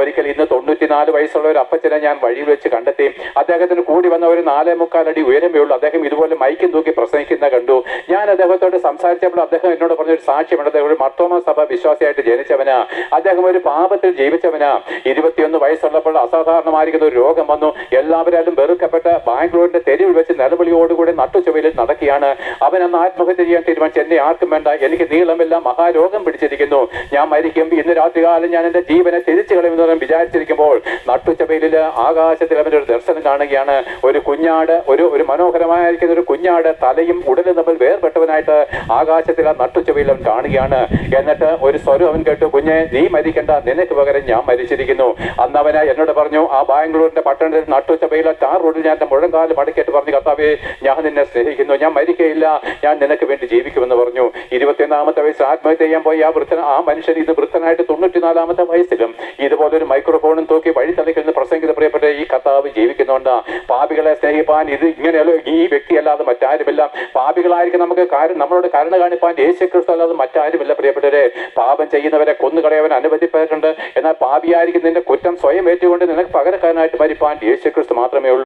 ഒരിക്കൽ ഇന്ന് 94 വയസ്സുള്ള ഒരു അപ്പച്ചനെ ഞാൻ വഴിയിൽ വെച്ച് കണ്ടെത്തി. അദ്ദേഹത്തിന് കൂടി വന്ന ഒരു 4.25 അടി ഉയരമേ ഉള്ളൂ. അദ്ദേഹം ഇതുപോലെ മൈക്കും തൂക്കി പ്രസംഗിക്കുന്ന കണ്ടു. ഞാൻ അദ്ദേഹത്തോട് സംസാരിച്ചപ്പോൾ അദ്ദേഹം എന്നോട് പറഞ്ഞൊരു സാക്ഷ്യമുണ്ട്. അദ്ദേഹം ഒരു മർത്തോമ സഭ വിശ്വാസിയായിട്ട് ജനിച്ചവനാ. അദ്ദേഹം ഒരു പാപത്തിൽ ജീവിച്ചവനാ. 21 വയസ്സുള്ളപ്പോൾ അസാധാരണമായിരിക്കുന്ന ഒരു രോഗം വന്നു. എല്ലാവരും വെറുക്കപ്പെട്ട ബാംഗ്ലൂരിന്റെ തെരുവിൽ വെച്ച് നിലവിളിയോടുകൂടി നട്ടുചുവയിൽ നടക്കുകയാണ്. അവൻ അന്ന് ആത്മഹത്യ ചെയ്യാൻ തീരുമാനിച്ചു. എന്നെ ആർക്കും വേണ്ട, എനിക്ക് നീളമില്ല, മഹാരോഗം പിടിച്ചിരിക്കുന്നു, ഞാൻ മരിക്കും, ഇന്ന് രാത്രികാലം ഞാൻ എന്റെ ജീവനെ തിരിച്ചു കളയുമെന്ന് വിചാരിച്ചിരിക്കുമ്പോൾ നട്ടുച്ചവയില് ആകാശത്തിൽ അവന്റെ ഒരു ദർശനം കാണുകയാണ്. ഒരു കുഞ്ഞാട്, ഒരു മനോഹരമായിരിക്കുന്ന ഒരു കുഞ്ഞാട് തലയും ഉടലും തമ്മിൽ വേർപെട്ടവനായിട്ട് ആകാശത്തിൽ ആ നട്ടുച്ചവയിൽ അവൻ കാണുകയാണ്. എന്നിട്ട് ഒരു സ്വരം അവൻ കേട്ടു, കുഞ്ഞെ നീ മരിക്കണ്ട, നിനക്ക് പകരം ഞാൻ മരിച്ചിരിക്കുന്നു. അന്ന് അവന് എന്നോട് പറഞ്ഞു, ആ ബാംഗ്ലൂരിന്റെ പട്ടണത്തിൽ നട്ടുച്ചവയിലെ ടാർ റോഡിൽ ഞാൻ എന്റെ മുഴങ്കാല് മടക്കിയിട്ട് പറഞ്ഞു, കർത്താവേ ഞാൻ നിന്നെ സ്നേഹിക്കുന്നു, ഞാൻ മരിക്കയില്ല, ഞാൻ നിനക്ക് വേണ്ടി ജീവിക്കുമെന്ന് പറഞ്ഞു. 21-ാമത്തെ വയസ്സിൽ ആത്മഹത്യ ചെയ്യാൻ പോയി ആ മനുഷ്യൻ ഇന്ന് വൃദ്ധനായിട്ട് 94-ാമത്തെ വയസ്സിലും ഇതുപോലൊരു മൈക്രോഫോണും തൂക്കി വഴിത്തലയ്ക്ക് പ്രസംഗിത പ്രിയപ്പെട്ട ഈ കർത്താവ് ജീവിക്കുന്നുണ്ട്. പാപികളെ സ്നേഹിപ്പാൻ ഇത് ഇങ്ങനെയല്ലോ, ഈ വ്യക്തിയല്ലാതെ മറ്റാരുമില്ല. പാപികളായിരിക്കും നമുക്ക് നമ്മളോട് കരുണ കാണിപ്പാൻ യേശുക്രിസ്തു അല്ലാതെ മറ്റാരുമില്ല. പ്രിയപ്പെട്ടവരെ, പാപം ചെയ്യുന്നവരെ കൊന്നുകളയവൻ അനുവദിപ്പെട്ടിട്ടുണ്ട്. എന്നാൽ പാപിയായിരിക്കും നിന്റെ കുറ്റം സ്വയം ഏറ്റുകൊണ്ട് നിനക്ക് പകരക്കാരനായിട്ട് മരിപ്പാൻ യേശുക്രിസ്തു മാത്രമേ ഉള്ളൂ.